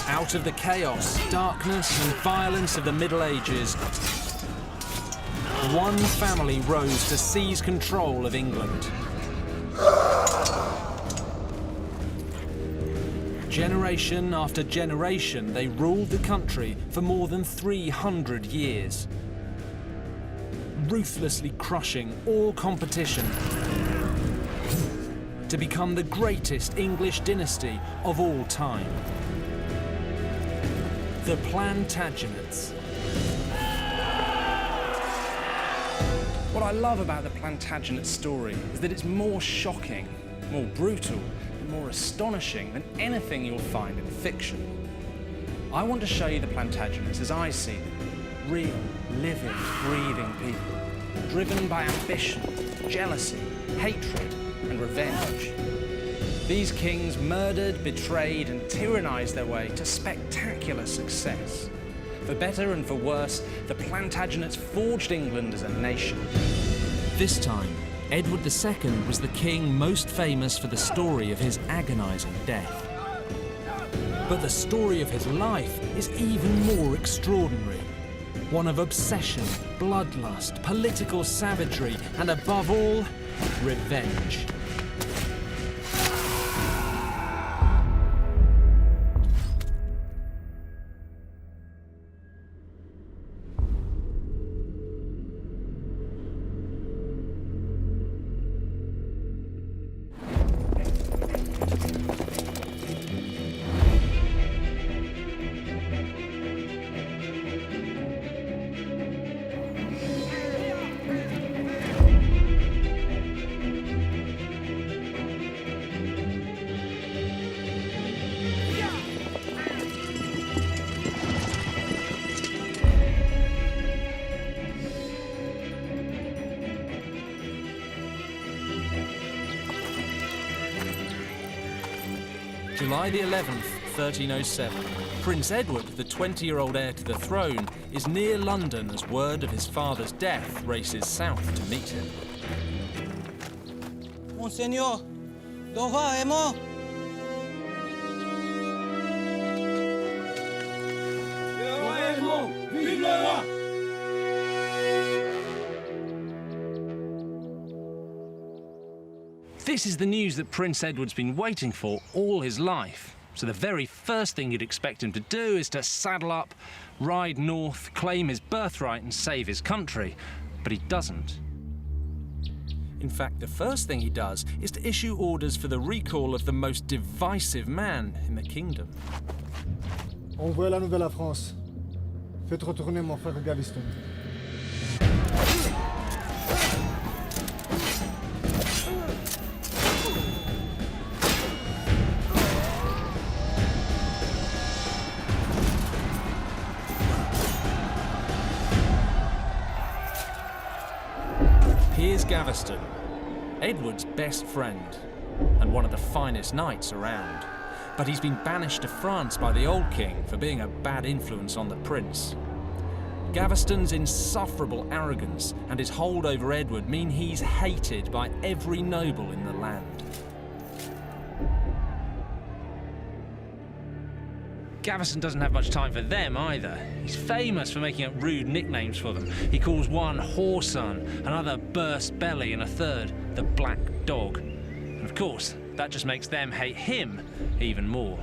Out of the chaos, darkness and violence of the Middle Ages, one family rose to seize control of England. Generation after generation, they ruled the country for more than 300 years, ruthlessly crushing all competition to become the greatest English dynasty of all time. The Plantagenets. What I love about the Plantagenet story is that it's more shocking, more brutal, and more astonishing than anything you'll find in fiction. I want to show you the Plantagenets as I see them. Real, living, breathing people, driven by ambition, jealousy, hatred, and revenge. These kings murdered, betrayed, and tyrannized their way to spectacular success. For better and for worse, the Plantagenets forged England as a nation. This time, Edward II was the king most famous for the story of his agonizing death. But the story of his life is even more extraordinary. One of obsession, bloodlust, political savagery, and above all, revenge. July the 11th, 1307. Prince Edward, the 20-year-old heir to the throne, is near London as word of his father's death races south to meet him. Monseigneur, le roi est mort. Le roi est mort. Vive le roi! This is the news that Prince Edward's been waiting for all his life. So the very first thing you'd expect him to do is to saddle up, ride north, claim his birthright and save his country. But he doesn't. In fact, the first thing he does is to issue orders for the recall of the most divisive man in the kingdom. Envoie la nouvelle à France. Faites retourner mon frère Gaveston. Here's Gaveston, Edward's best friend, and one of the finest knights around. But he's been banished to France by the old king for being a bad influence on the prince. Gaveston's insufferable arrogance and his hold over Edward mean he's hated by every noble in the land. Gaveston doesn't have much time for them either. He's famous for making up rude nicknames for them. He calls one Whoreson, another Burst Belly, and a third the Black Dog. And of course, that just makes them hate him even more.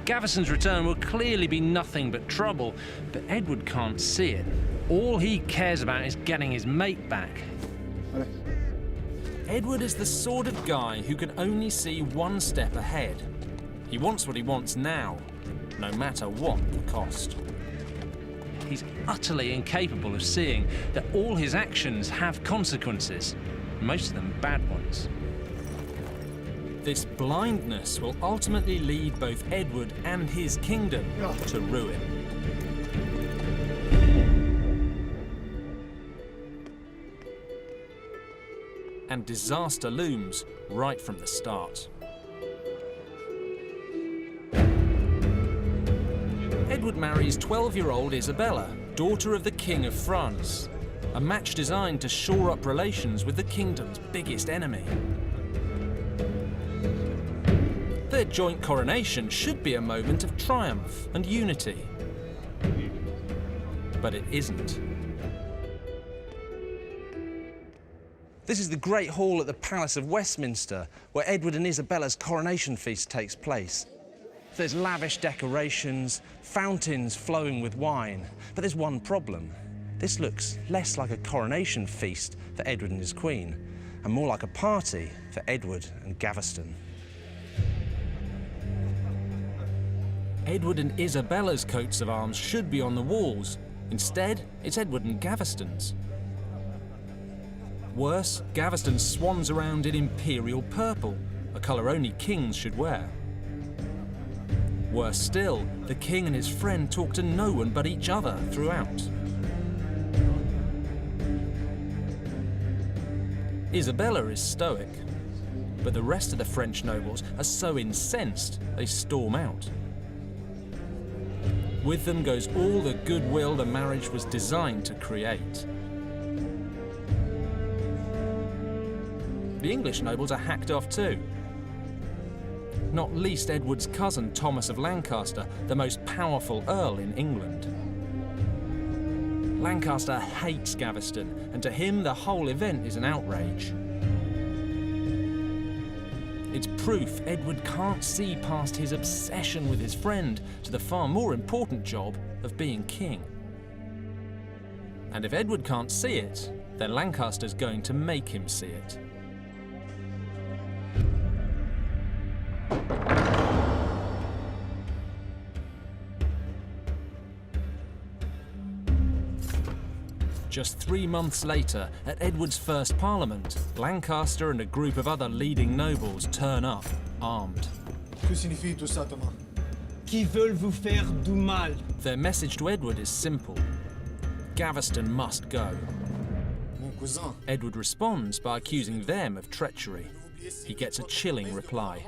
Gaveston's return will clearly be nothing but trouble, but Edward can't see it. All he cares about is getting his mate back. Edward is the sort of guy who can only see one step ahead. He wants what he wants now, no matter what the cost. He's utterly incapable of seeing that all his actions have consequences, most of them bad ones. This blindness will ultimately lead both Edward and his kingdom to ruin. And disaster looms right from the start. Edward marries 12-year-old Isabella, daughter of the King of France. a match designed to shore up relations with the kingdom's biggest enemy. Their joint coronation should be a moment of triumph and unity. But it isn't. This is the Great Hall at the Palace of Westminster, where Edward and Isabella's coronation feast takes place. There's lavish decorations, fountains flowing with wine. But there's one problem. This looks less like a coronation feast for Edward and his queen, and more like a party for Edward and Gaveston. Edward and Isabella's coats of arms should be on the walls. Instead, it's Edward and Gaveston's. Worse, Gaveston swans around in imperial purple, a colour only kings should wear. Worse still, the king and his friend talk to no one but each other throughout. Isabella is stoic, but the rest of the French nobles are so incensed they storm out. With them goes all the goodwill the marriage was designed to create. The English nobles are hacked off too. Not least Edward's cousin Thomas of Lancaster, the most powerful earl in England. Lancaster hates Gaveston, and to him the whole event is an outrage. It's proof Edward can't see past his obsession with his friend to the far more important job of being king. And if Edward can't see it, then Lancaster's going to make him see it. Just 3 months later, at Edward's first parliament, Lancaster and a group of other leading nobles turn up, armed. Que signifie tout ça, Thomas? Qui veulent vous faire du mal. Their message to Edward is simple. Gaveston must go. Mon cousin. Edward responds by accusing them of treachery. He gets a chilling reply.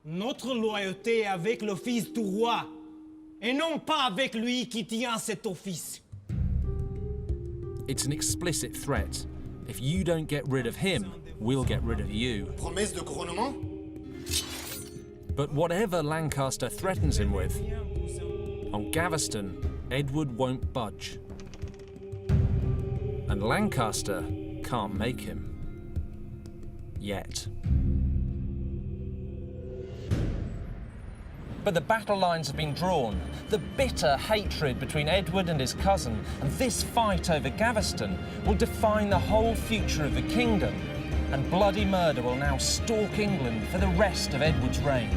Notre loyauté est avec le fils du roi, et non pas avec lui qui tient cet office. It's an explicit threat. If you don't get rid of him, we'll get rid of you. Promesse de couronnement? But whatever Lancaster threatens him with, on Gaveston, Edward won't budge. And Lancaster can't make him. Yet. But the battle lines have been drawn. The bitter hatred between Edward and his cousin, and this fight over Gaveston, will define the whole future of the kingdom, and bloody murder will now stalk England for the rest of Edward's reign.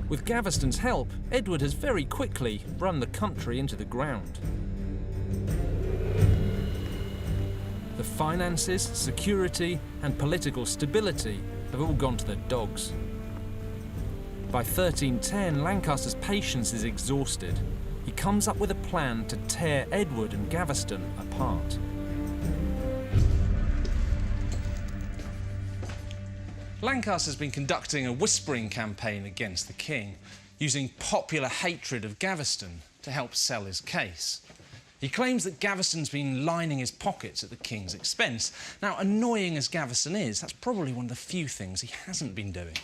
With Gaveston's help, Edward has very quickly run the country into the ground. The finances, security, and political stability have all gone to the dogs. By 1310, Lancaster's patience is exhausted. He comes up with a plan to tear Edward and Gaveston apart. Lancaster's been conducting a whispering campaign against the king, using popular hatred of Gaveston to help sell his case. He claims that Gaveston's been lining his pockets at the king's expense. Now, annoying as Gaveston is, that's probably one of the few things he hasn't been doing.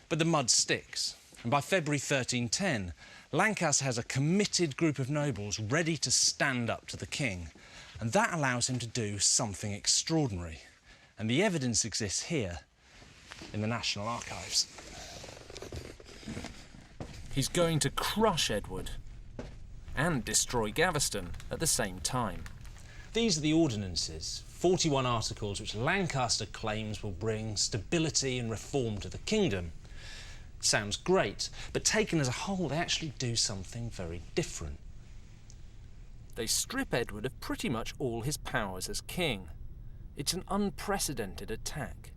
But the mud sticks, and by February 1310, Lancaster has a committed group of nobles ready to stand up to the king, and that allows him to do something extraordinary. And the evidence exists here, in the National Archives. He's going to crush Edward and destroy Gaveston at the same time. These are the ordinances, 41 articles which Lancaster claims will bring stability and reform to the kingdom. Sounds great, but taken as a whole, they actually do something very different. They strip Edward of pretty much all his powers as king. It's an unprecedented attack.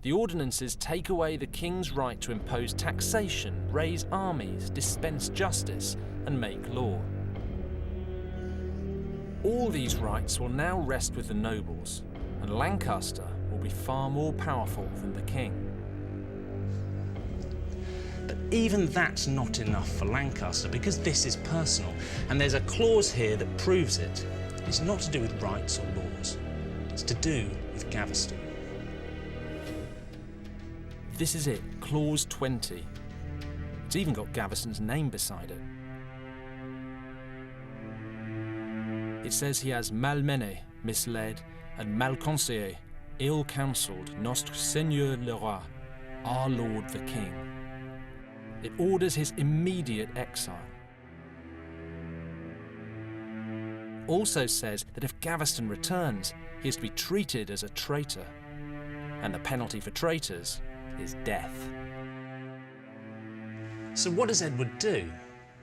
The ordinances take away the king's right to impose taxation, raise armies, dispense justice, and make law. All these rights will now rest with the nobles, and Lancaster will be far more powerful than the king. But even that's not enough for Lancaster, because this is personal, and there's a clause here that proves it. It's not to do with rights or laws. It's to do with Gaveston. This is it, Clause 20. It's even got Gaveston's name beside it. It says he has malmené, misled, and malconseillé, ill-counselled notre Seigneur le Roi, our Lord the King. It orders his immediate exile. Also says that if Gaveston returns, he is to be treated as a traitor, and the penalty for traitors is death. So what does Edward do?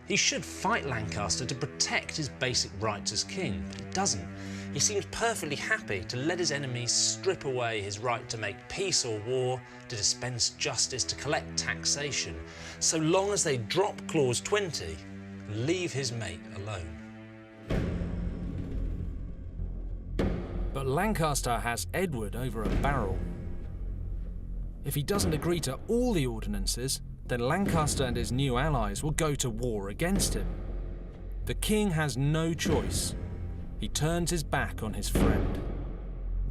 He should fight Lancaster to protect his basic rights as king, but he doesn't. He seems perfectly happy to let his enemies strip away his right to make peace or war, to dispense justice, to collect taxation, so long as they drop Clause 20 and leave his mate alone. But Lancaster has Edward over a barrel. If he doesn't agree to all the ordinances, then Lancaster and his new allies will go to war against him. The king has no choice. He turns his back on his friend.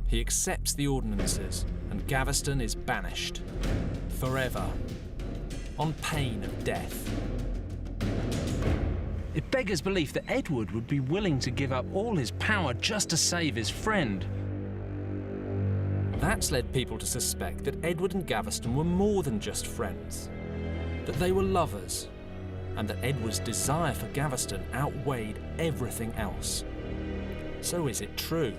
He accepts the ordinances, and Gaveston is banished. Forever. On pain of death. It beggars belief that Edward would be willing to give up all his power just to save his friend. That's led people to suspect that Edward and Gaveston were more than just friends. That they were lovers, and that Edward's desire for Gaveston outweighed everything else. So is it true?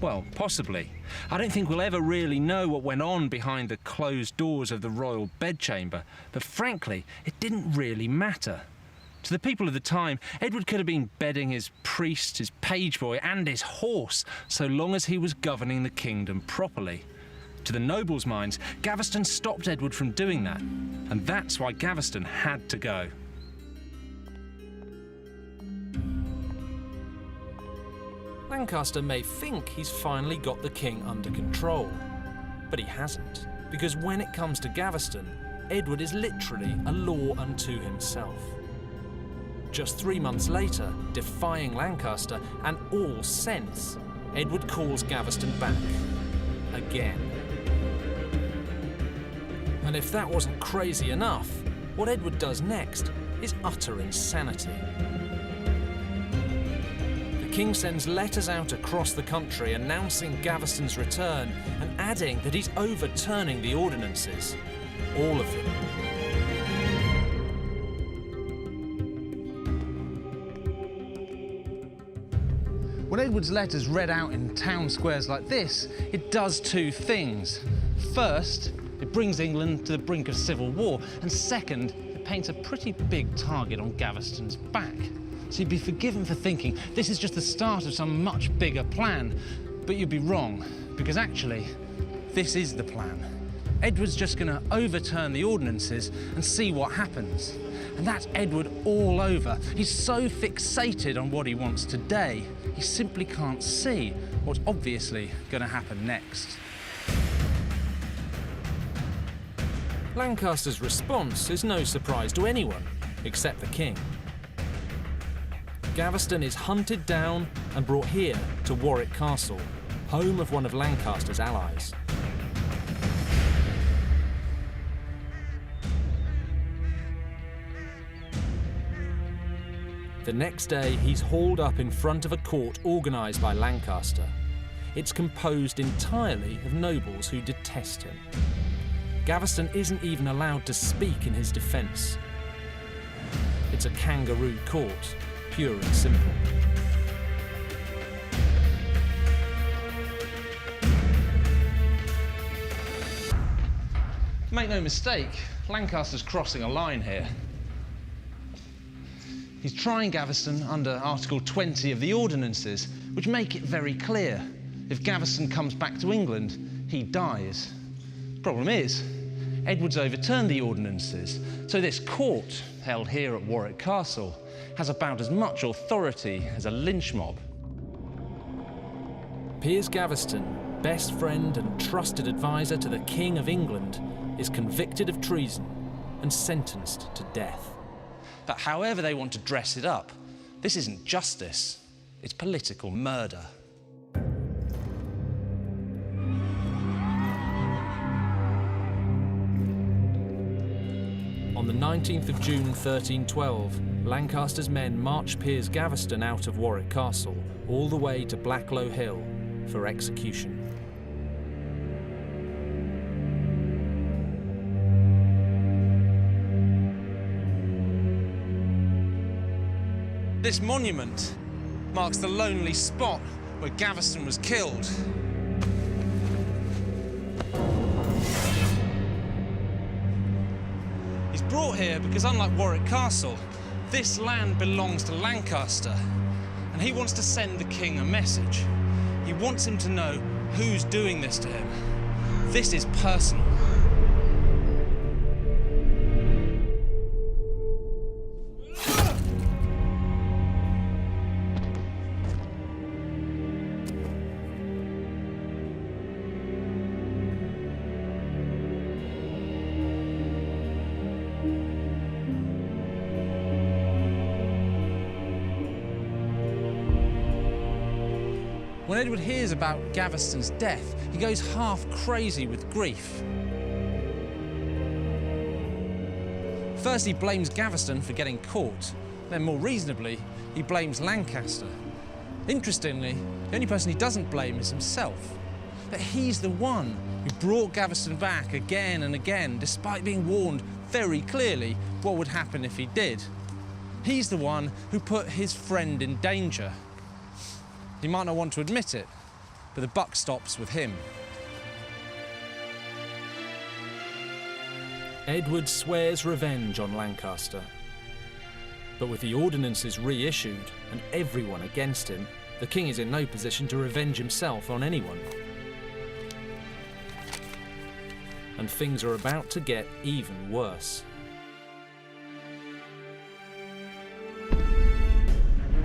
Well, possibly. I don't think we'll ever really know what went on behind the closed doors of the royal bedchamber, but frankly, it didn't really matter. To the people of the time, Edward could have been bedding his priest, his page boy, and his horse, so long as he was governing the kingdom properly. To the nobles' minds, Gaveston stopped Edward from doing that, and that's why Gaveston had to go. Lancaster may think he's finally got the king under control, but he hasn't, because when it comes to Gaveston, Edward is literally a law unto himself. Just 3 months later, defying Lancaster and all sense, Edward calls Gaveston back. Again. And if that wasn't crazy enough, what Edward does next is utter insanity. The king sends letters out across the country announcing Gaveston's return and adding that he's overturning the ordinances. All of them. When Edward's letter's read out in town squares like this, it does two things. First, it brings England to the brink of civil war, and second, it paints a pretty big target on Gaveston's back. So you'd be forgiven for thinking this is just the start of some much bigger plan, but you'd be wrong, because actually, this is the plan. Edward's just going to overturn the ordinances and see what happens. And that's Edward all over. He's so fixated on what he wants today, he simply can't see what's obviously going to happen next. Lancaster's response is no surprise to anyone, except the king. Gaveston is hunted down and brought here to Warwick Castle, home of one of Lancaster's allies. The next day, he's hauled up in front of a court organised by Lancaster. It's composed entirely of nobles who detest him. Gaveston isn't even allowed to speak in his defence. It's a kangaroo court, pure and simple. Make no mistake, Lancaster's crossing a line here. He's trying Gaveston under Article 20 of the Ordinances, which make it very clear. If Gaveston comes back to England, he dies. Problem is, Edward's overturned the ordinances, so this court, held here at Warwick Castle, has about as much authority as a lynch mob. Piers Gaveston, best friend and trusted advisor to the King of England, is convicted of treason and sentenced to death. But however they want to dress it up, this isn't justice, it's political murder. On the 19th of June 1312, Lancaster's men marched Piers Gaveston out of Warwick Castle all the way to Blacklow Hill for execution. This monument marks the lonely spot where Gaveston was killed. He's brought here because, unlike Warwick Castle, this land belongs to Lancaster, and he wants to send the king a message. He wants him to know who's doing this to him. This is personal. When Edward hears about Gaveston's death, he goes half crazy with grief. First, he blames Gaveston for getting caught. Then, more reasonably, he blames Lancaster. Interestingly, the only person he doesn't blame is himself. But he's the one who brought Gaveston back again and again, despite being warned very clearly what would happen if he did. He's the one who put his friend in danger. He might not want to admit it, but the buck stops with him. Edward swears revenge on Lancaster. But with the ordinances reissued and everyone against him, the king is in no position to revenge himself on anyone. And things are about to get even worse.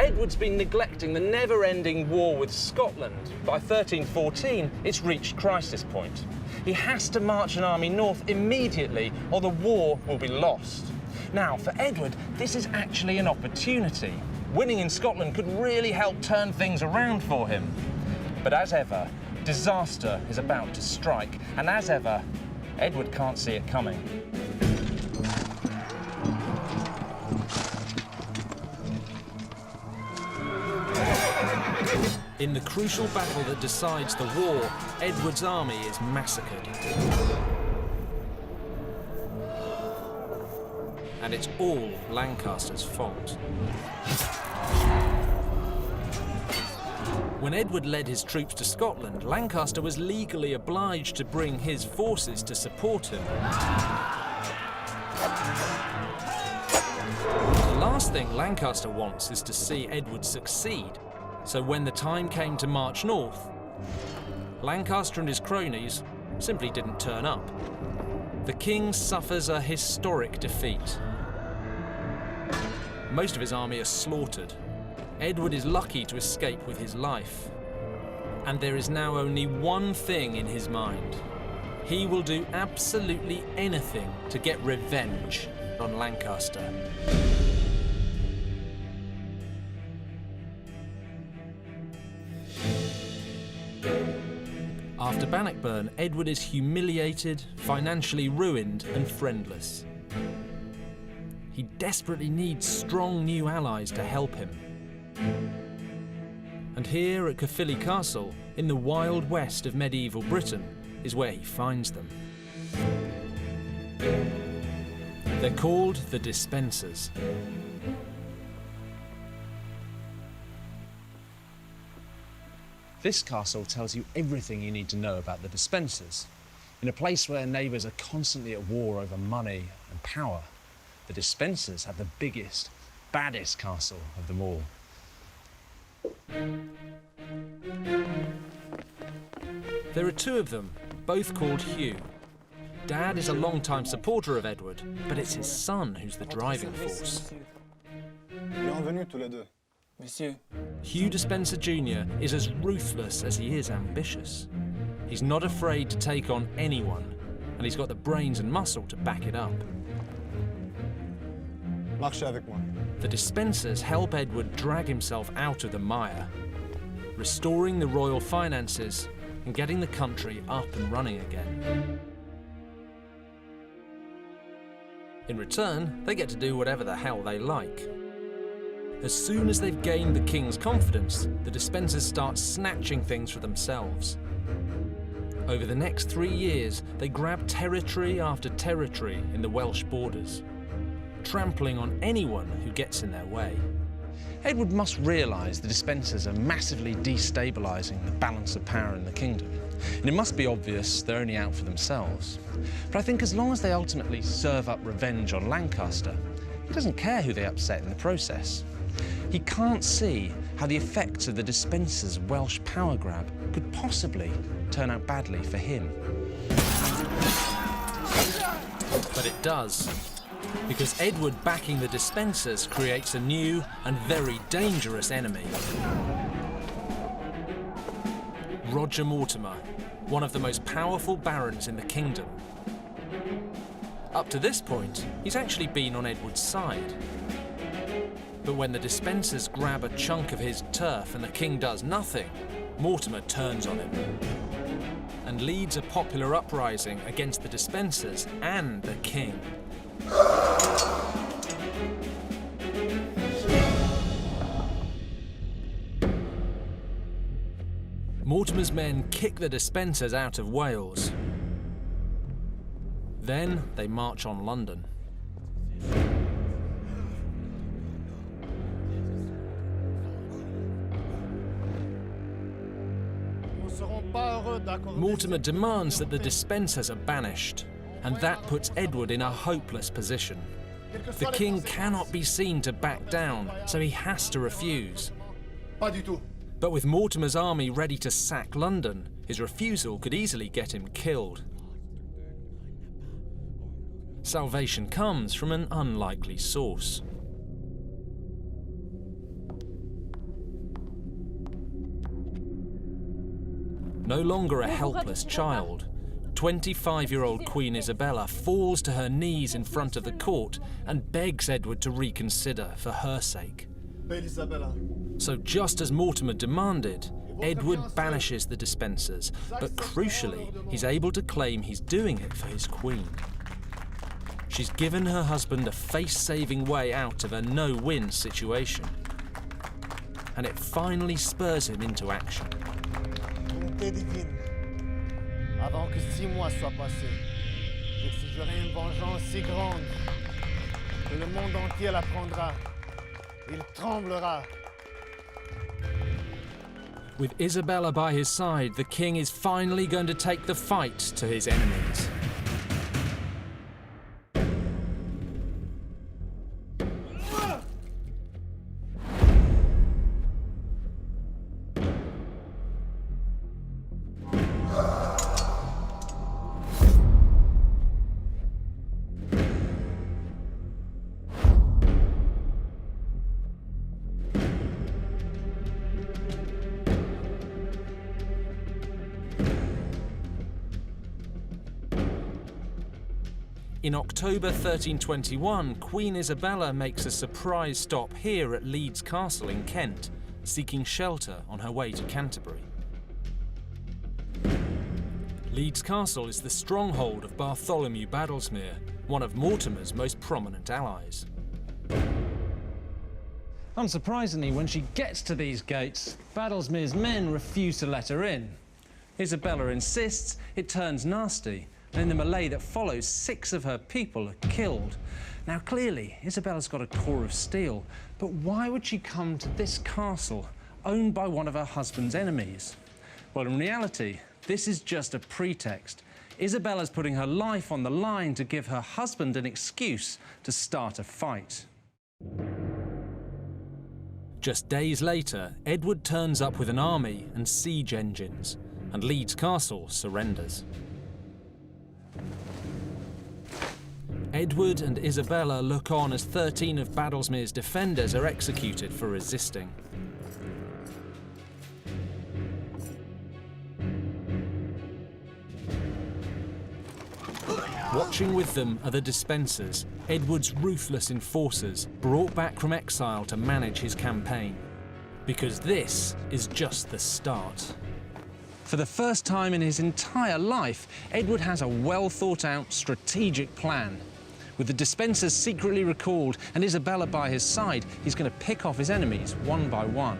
Edward's been neglecting the never-ending war with Scotland. By 1314, it's reached crisis point. He has to march an army north immediately, or the war will be lost. Now, for Edward, this is actually an opportunity. Winning in Scotland could really help turn things around for him. But as ever, disaster is about to strike, and as ever, Edward can't see it coming. In the crucial battle that decides the war, Edward's army is massacred. And it's all Lancaster's fault. When Edward led his troops to Scotland, Lancaster was legally obliged to bring his forces to support him. The last thing Lancaster wants is to see Edward succeed. So when the time came to march north, Lancaster and his cronies simply didn't turn up. The king suffers a historic defeat. Most of his army are slaughtered. Edward is lucky to escape with his life. And there is now only one thing in his mind. He will do absolutely anything to get revenge on Lancaster. After Bannockburn, Edward is humiliated, financially ruined and friendless. He desperately needs strong new allies to help him. And here at Caerphilly Castle, in the wild west of medieval Britain, is where he finds them. They're called the Dispensers. This castle tells you everything you need to know about the Dispensers. In a place where neighbours are constantly at war over money and power, the Dispensers have the biggest, baddest castle of them all. There are two of them, both called Hugh. Dad is a long-time supporter of Edward, but it's his son who's the driving force. Bienvenue tous les deux. Monsieur. Hugh Despenser Jr. is as ruthless as he is ambitious. He's not afraid to take on anyone, and he's got the brains and muscle to back it up. Marchez avec moi. The Despensers help Edward drag himself out of the mire, restoring the royal finances and getting the country up and running again. In return, they get to do whatever the hell they like. As soon as they've gained the king's confidence, the Despensers start snatching things for themselves. Over the next 3 years, they grab territory after territory in the Welsh borders, trampling on anyone who gets in their way. Edward must realise the Despensers are massively destabilising the balance of power in the kingdom. And it must be obvious they're only out for themselves. But I think as long as they ultimately serve up revenge on Lancaster, he doesn't care who they upset in the process. He can't see how the effects of the Despensers' Welsh power grab could possibly turn out badly for him. But it does, because Edward backing the Despensers creates a new and very dangerous enemy. Roger Mortimer, one of the most powerful barons in the kingdom. Up to this point, he's actually been on Edward's side. But when the Despensers grab a chunk of his turf and the king does nothing, Mortimer turns on him and leads a popular uprising against the Despensers and the king. Mortimer's men kick the Despensers out of Wales. Then they march on London. Mortimer demands that the Despensers are banished, and that puts Edward in a hopeless position. The king cannot be seen to back down, so he has to refuse. But with Mortimer's army ready to sack London, his refusal could easily get him killed. Salvation comes from an unlikely source. No longer a helpless child, 25-year-old Queen Isabella falls to her knees in front of the court and begs Edward to reconsider for her sake. So just as Mortimer demanded, Edward banishes the Despensers, but crucially, he's able to claim he's doing it for his queen. She's given her husband a face-saving way out of a no-win situation. And it finally spurs him into action. Divine. Avant que 6 mois soient passés, j'exigerai une vengeance si grande que le monde entier la prendra. Il tremblera. With Isabella by his side, the king is finally going to take the fight to his enemies. In October 1321, Queen Isabella makes a surprise stop here at Leeds Castle in Kent, seeking shelter on her way to Canterbury. Leeds Castle is the stronghold of Bartholomew Badlesmere, one of Mortimer's most prominent allies. Unsurprisingly, when she gets to these gates, Badlesmere's men refuse to let her in. Isabella insists, it turns nasty, and in the melee that follows, 6 of her people are killed. Now, clearly, Isabella's got a core of steel, but why would she come to this castle owned by one of her husband's enemies? Well, in reality, this is just a pretext. Isabella's putting her life on the line to give her husband an excuse to start a fight. Just days later, Edward turns up with an army and siege engines, and Leeds Castle surrenders. Edward and Isabella look on as 13 of Badlesmere's defenders are executed for resisting. Watching with them are the Despensers, Edward's ruthless enforcers, brought back from exile to manage his campaign. Because this is just the start. For the first time in his entire life, Edward has a well-thought-out strategic plan. With the Despensers secretly recalled and Isabella by his side, he's going to pick off his enemies one by one.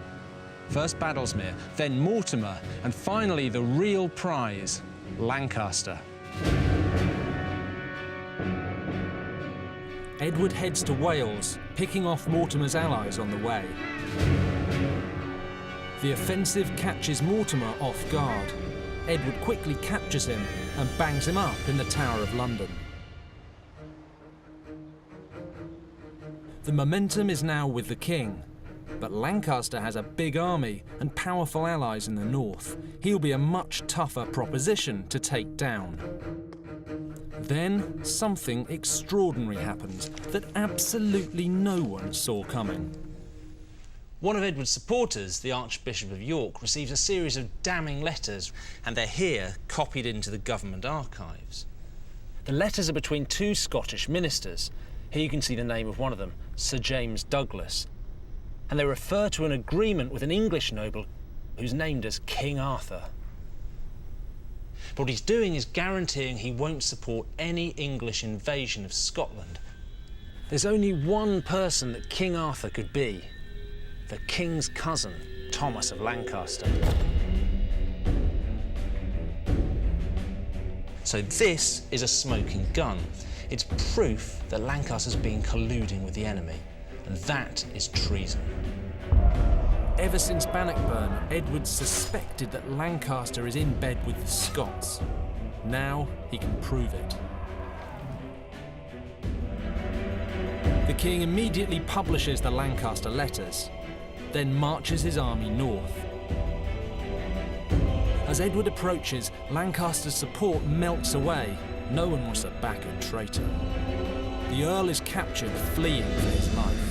First Badlesmere, then Mortimer, and finally the real prize, Lancaster. Edward heads to Wales, picking off Mortimer's allies on the way. The offensive catches Mortimer off guard. Edward quickly captures him and bangs him up in the Tower of London. The momentum is now with the king, but Lancaster has a big army and powerful allies in the north. He'll be a much tougher proposition to take down. Then, something extraordinary happens that absolutely no one saw coming. One of Edward's supporters, the Archbishop of York, receives a series of damning letters, and they're here copied into the government archives. The letters are between two Scottish ministers. Here you can see the name of one of them, Sir James Douglas. And they refer to an agreement with an English noble who's named as King Arthur. But what he's doing is guaranteeing he won't support any English invasion of Scotland. There's only one person that King Arthur could be, the king's cousin, Thomas of Lancaster. So this is a smoking gun. It's proof that Lancaster's been colluding with the enemy, and that is treason. Ever since Bannockburn, Edward suspected that Lancaster is in bed with the Scots. Now he can prove it. The king immediately publishes the Lancaster letters, then marches his army north. As Edward approaches, Lancaster's support melts away. No one wants to back a traitor. The Earl is captured, fleeing for his life.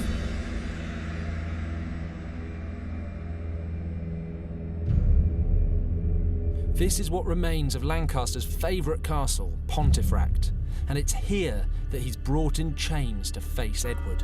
This is what remains of Lancaster's favourite castle, Pontefract, and it's here that he's brought in chains to face Edward.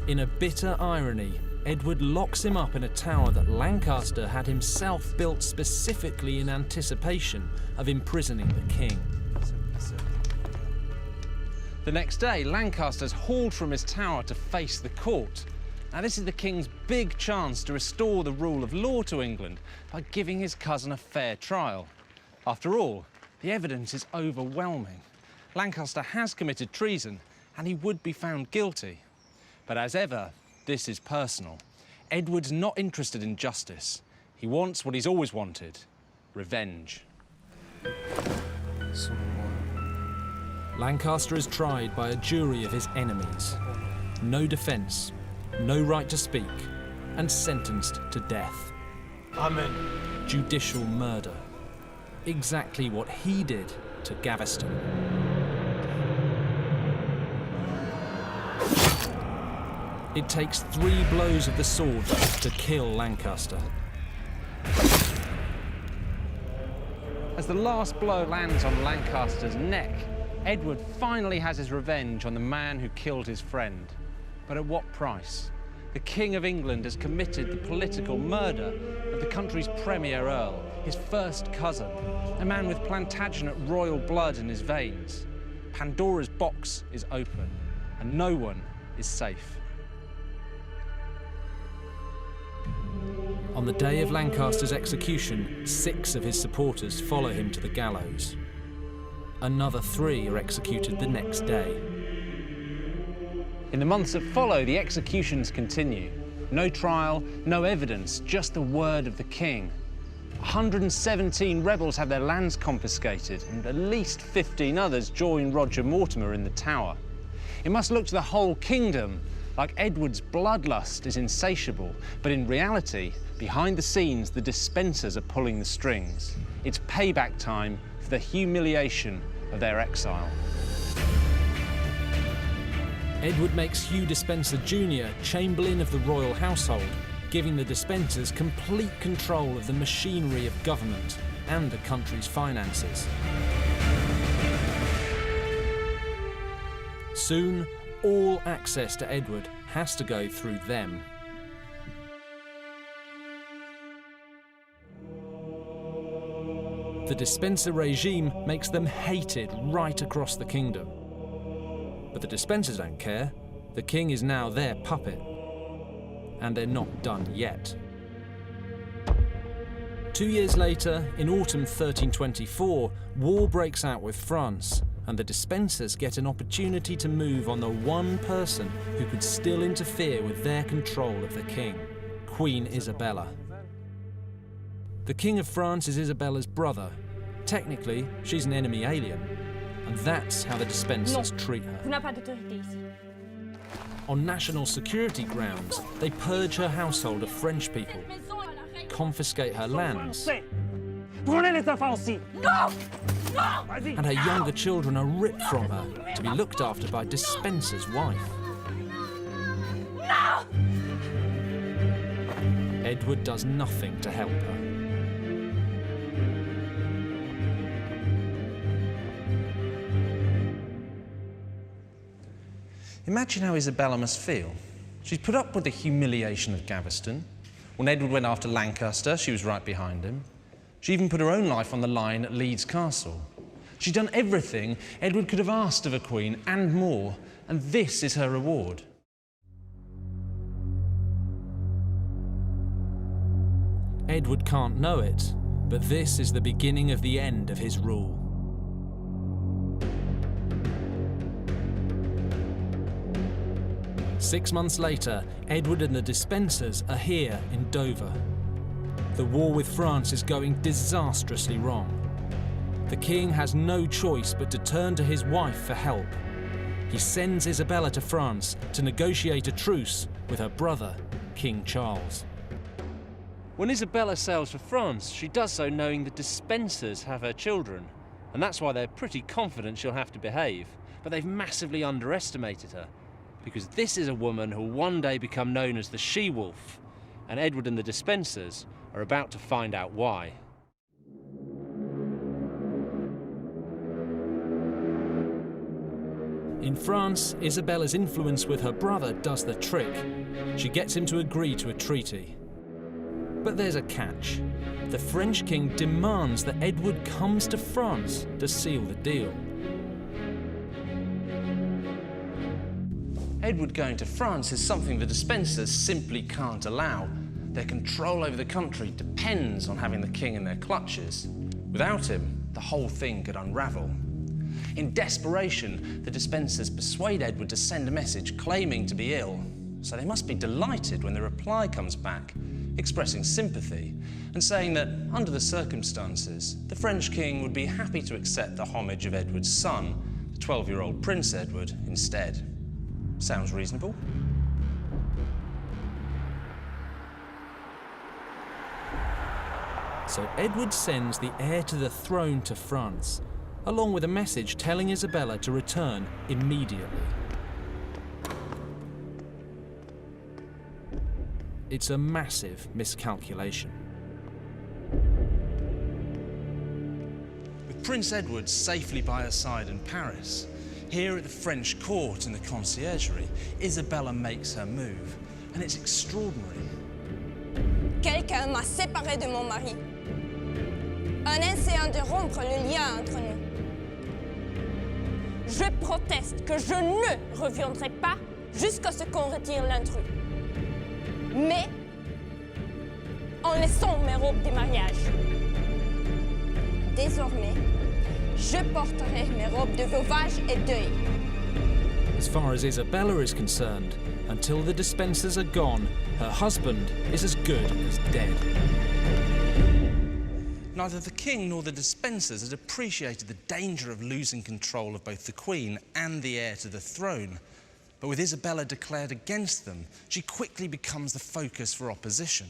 In a bitter irony, Edward locks him up in a tower that Lancaster had himself built specifically in anticipation of imprisoning the king. The next day, Lancaster's hauled from his tower to face the court. Now, this is the king's big chance to restore the rule of law to England by giving his cousin a fair trial. After all, the evidence is overwhelming. Lancaster has committed treason, and he would be found guilty. But as ever, this is personal. Edward's not interested in justice. He wants what he's always wanted: revenge. Lancaster is tried by a jury of his enemies. No defence, no right to speak, and sentenced to death. Amen. Judicial murder. Exactly what he did to Gaveston. It takes 3 blows of the sword to kill Lancaster. As the last blow lands on Lancaster's neck, Edward finally has his revenge on the man who killed his friend. But at what price? The King of England has committed the political murder of the country's premier earl, his first cousin, a man with Plantagenet royal blood in his veins. Pandora's box is open, and no one is safe. On the day of Lancaster's execution, 6 of his supporters follow him to the gallows. Another 3 are executed the next day. In the months that follow, the executions continue. No trial, no evidence, just the word of the king. 117 rebels have their lands confiscated, and at least 15 others join Roger Mortimer in the Tower. It must look to the whole kingdom like Edward's bloodlust is insatiable, but in reality, behind the scenes, the Despensers are pulling the strings. It's payback time for the humiliation of their exile. Edward makes Hugh Despenser Jr. Chamberlain of the royal household, giving the Despensers complete control of the machinery of government and the country's finances. Soon, all access to Edward has to go through them. The Despenser regime makes them hated right across the kingdom. But the Despensers don't care. The king is now their puppet. And they're not done yet. 2 years later, in autumn 1324, war breaks out with France, and the Despensers get an opportunity to move on the one person who could still interfere with their control of the king, Queen Isabella. The King of France is Isabella's brother. Technically, she's an enemy alien, and that's how the Despensers treat her. Vous n'avez pas d'autorité ici. On national security grounds, they purge her household of French people, confiscate her lands, Prenez les enfants aussi. and her younger children are ripped from her to be looked after by Despenser's wife. No! Edward does nothing to help her. Imagine how Isabella must feel. She's put up with the humiliation of Gaveston. When Edward went after Lancaster, she was right behind him. She even put her own life on the line at Leeds Castle. She'd done everything Edward could have asked of a queen and more, and this is her reward. Edward can't know it, but this is the beginning of the end of his rule. Six months later, Edward and the Despensers are here in Dover. The war with France is going disastrously wrong. The king has no choice but to turn to his wife for help. He sends Isabella to France to negotiate a truce with her brother, King Charles. When Isabella sails for France, she does so knowing the Despensers have her children, and that's why they're pretty confident she'll have to behave. But they've massively underestimated her, because this is a woman who'll one day become known as the She-Wolf, and Edward and the Despensers are about to find out why. In France, Isabella's influence with her brother does the trick. She gets him to agree to a treaty. But there's a catch. The French king demands that Edward comes to France to seal the deal. Edward going to France is something the Despensers simply can't allow. Their control over the country depends on having the king in their clutches. Without him, the whole thing could unravel. In desperation, the Despensers persuade Edward to send a message claiming to be ill. So they must be delighted when the reply comes back, expressing sympathy and saying that, under the circumstances, the French king would be happy to accept the homage of Edward's son, the 12-year-old Prince Edward, instead. Sounds reasonable. So Edward sends the heir to the throne to France, along with a message telling Isabella to return immediately. It's a massive miscalculation. With Prince Edward safely by her side in Paris, here at the French court in the conciergerie, Isabella makes her move, and it's extraordinary. Quelqu'un m'a séparé de mon mari. Un essayant de rompre le lien entre nous. Je proteste que je ne reviendrai pas jusqu'à ce qu'on retire l'intrus. Mais en laissant mes robes de mariage. Désormais, je porterai mes robes de veuvage et deuil. As far as Isabella is concerned, until the Despensers are gone, her husband is as good as dead. Neither the king nor the Despensers had appreciated the danger of losing control of both the Queen and the heir to the throne. But with Isabella declared against them, she quickly becomes the focus for opposition.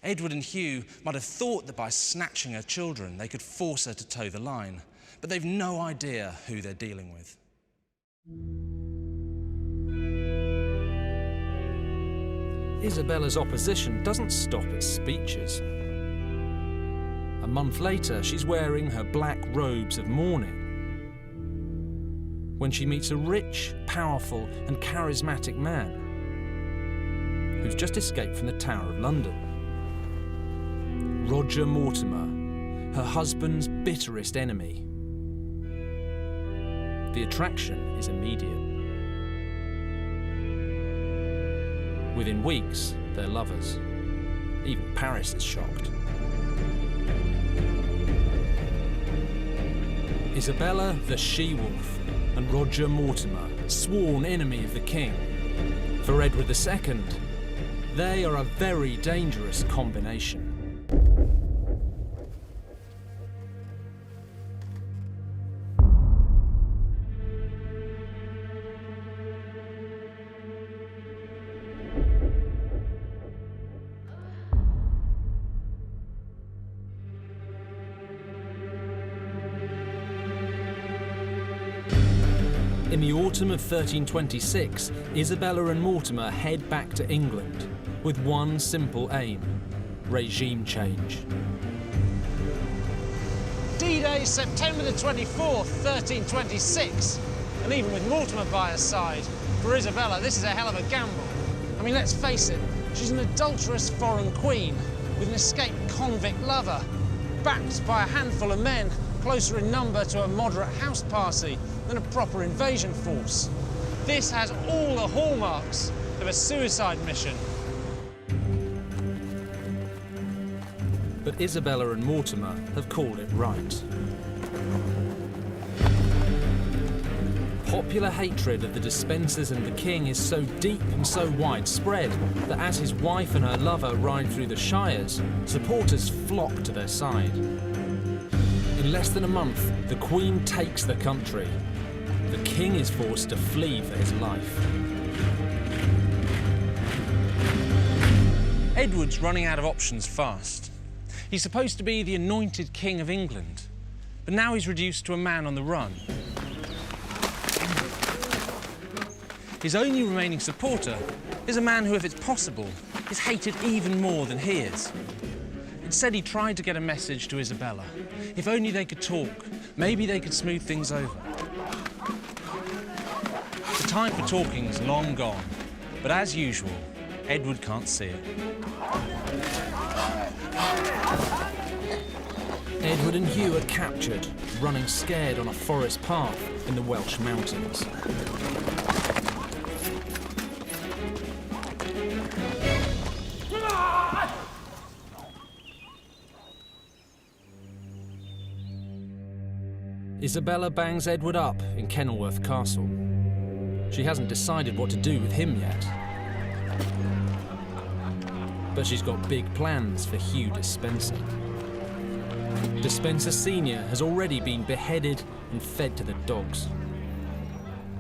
Edward and Hugh might have thought that by snatching her children, they could force her to toe the line, but they've no idea who they're dealing with. Isabella's opposition doesn't stop at speeches. A month later, she's wearing her black robes of mourning when she meets a rich, powerful and charismatic man who's just escaped from the Tower of London. Roger Mortimer, her husband's bitterest enemy. The attraction is immediate. Within weeks, they're lovers. Even Paris is shocked. Isabella, the she-wolf, and Roger Mortimer, sworn enemy of the king. For Edward II, they are a very dangerous combination. In the autumn of 1326, Isabella and Mortimer head back to England with one simple aim: regime change. D-Day, September the 24th, 1326. And even with Mortimer by her side, for Isabella, this is a hell of a gamble. I mean, let's face it, she's an adulterous foreign queen with an escaped convict lover, backed by a handful of men closer in number to a moderate house party than a proper invasion force. This has all the hallmarks of a suicide mission. But Isabella and Mortimer have called it right. Popular hatred of the Despensers and the king is so deep and so widespread that as his wife and her lover ride through the shires, supporters flock to their side. In less than a month, the Queen takes the country. The king is forced to flee for his life. Edward's running out of options fast. He's supposed to be the anointed king of England, but now he's reduced to a man on the run. His only remaining supporter is a man who, if it's possible, is hated even more than he is. It's said he tried to get a message to Isabella. If only they could talk, maybe they could smooth things over. The time for talking's long gone, but as usual, Edward can't see it. Edward and Hugh are captured, running scared on a forest path in the Welsh mountains. Isabella bangs Edward up in Kenilworth Castle. She hasn't decided what to do with him yet. But she's got big plans for Hugh Despenser. Despenser Sr. has already been beheaded and fed to the dogs.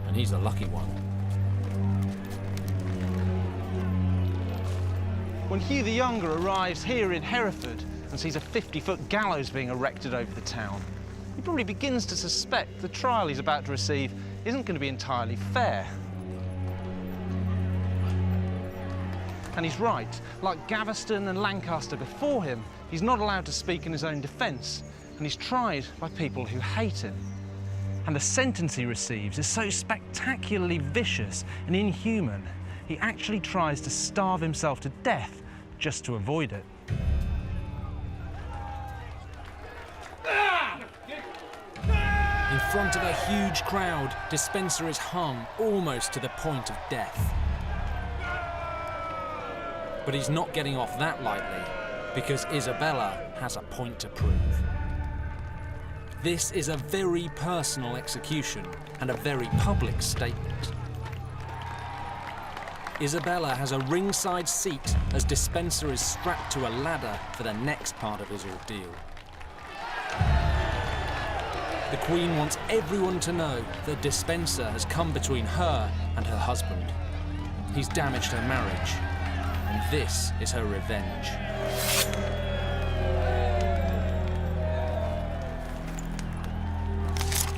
And he's the lucky one. When Hugh the Younger arrives here in Hereford and sees a 50-foot gallows being erected over the town, he probably begins to suspect the trial he's about to receive isn't going to be entirely fair. And he's right. Like Gaveston and Lancaster before him, he's not allowed to speak in his own defence, and he's tried by people who hate him. And the sentence he receives is so spectacularly vicious and inhuman, he actually tries to starve himself to death just to avoid it. In front of a huge crowd, Despenser is hung almost to the point of death. But he's not getting off that lightly, because Isabella has a point to prove. This is a very personal execution and a very public statement. Isabella has a ringside seat as Despenser is strapped to a ladder for the next part of his ordeal. The Queen wants everyone to know that Dispenser has come between her and her husband. He's damaged her marriage, and this is her revenge.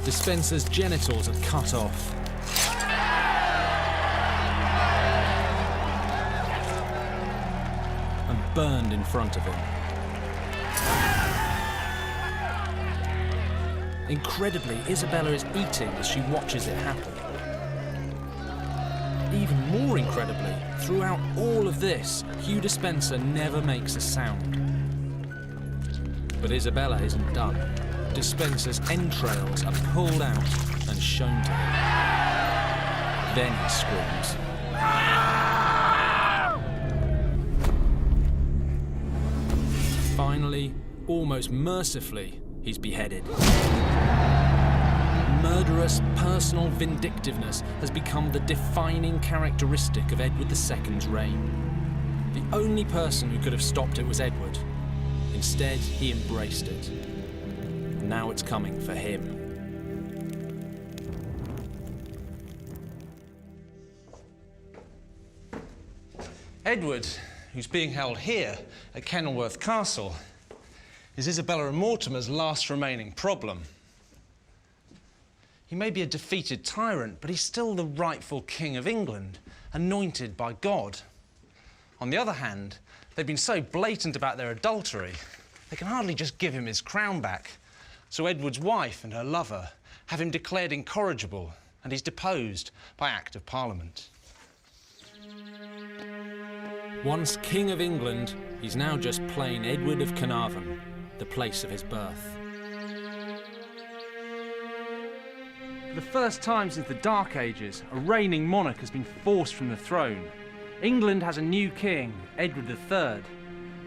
Dispenser's genitals are cut off. And burned in front of him. Incredibly, Isabella is eating as she watches it happen. Even more incredibly, throughout all of this, Hugh Dispenser never makes a sound. But Isabella isn't done. Dispenser's entrails are pulled out and shown to him. Then he screams. Finally, almost mercifully, he's beheaded. Murderous personal vindictiveness has become the defining characteristic of Edward II's reign. The only person who could have stopped it was Edward. Instead, he embraced it. Now it's coming for him. Edward, who's being held here at Kenilworth Castle, is Isabella and Mortimer's last remaining problem. He may be a defeated tyrant, but he's still the rightful King of England, anointed by God. On the other hand, they've been so blatant about their adultery, they can hardly just give him his crown back. So Edward's wife and her lover have him declared incorrigible, and he's deposed by Act of Parliament. Once King of England, he's now just plain Edward of Carnarvon, the place of his birth. For the first time since the Dark Ages, a reigning monarch has been forced from the throne. England has a new king, Edward III,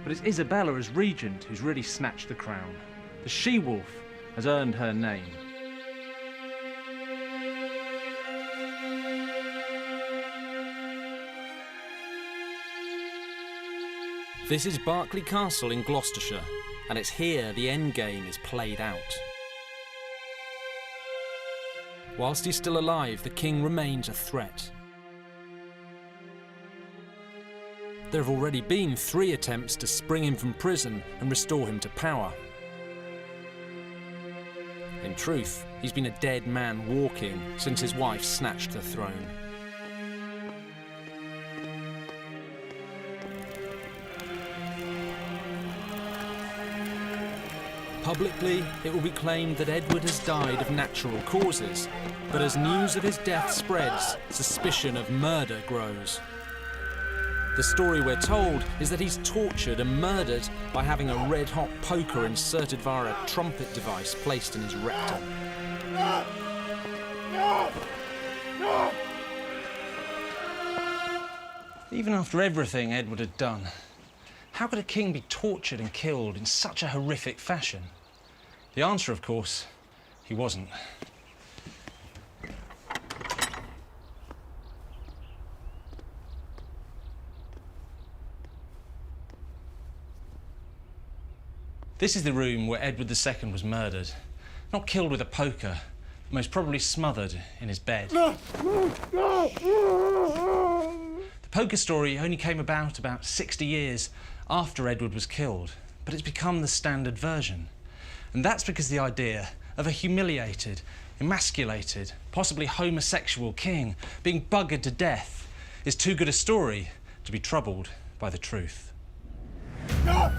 but it's Isabella as regent who's really snatched the crown. The she-wolf has earned her name. This is Berkeley Castle in Gloucestershire, and it's here the endgame is played out. Whilst he's still alive, the king remains a threat. There have already been 3 attempts to spring him from prison and restore him to power. In truth, he's been a dead man walking since his wife snatched the throne. Publicly, it will be claimed that Edward has died of natural causes, but as news of his death spreads, suspicion of murder grows. The story we're told is that he's tortured and murdered by having a red-hot poker inserted via a trumpet device placed in his rectum. Even after everything Edward had done, how could a king be tortured and killed in such a horrific fashion? The answer, of course, he wasn't. This is the room where Edward II was murdered. Not killed with a poker, but most probably smothered in his bed. The poker story only came about 60 years after Edward was killed, but it's become the standard version. And that's because the idea of a humiliated, emasculated, possibly homosexual king being buggered to death is too good a story to be troubled by the truth. No!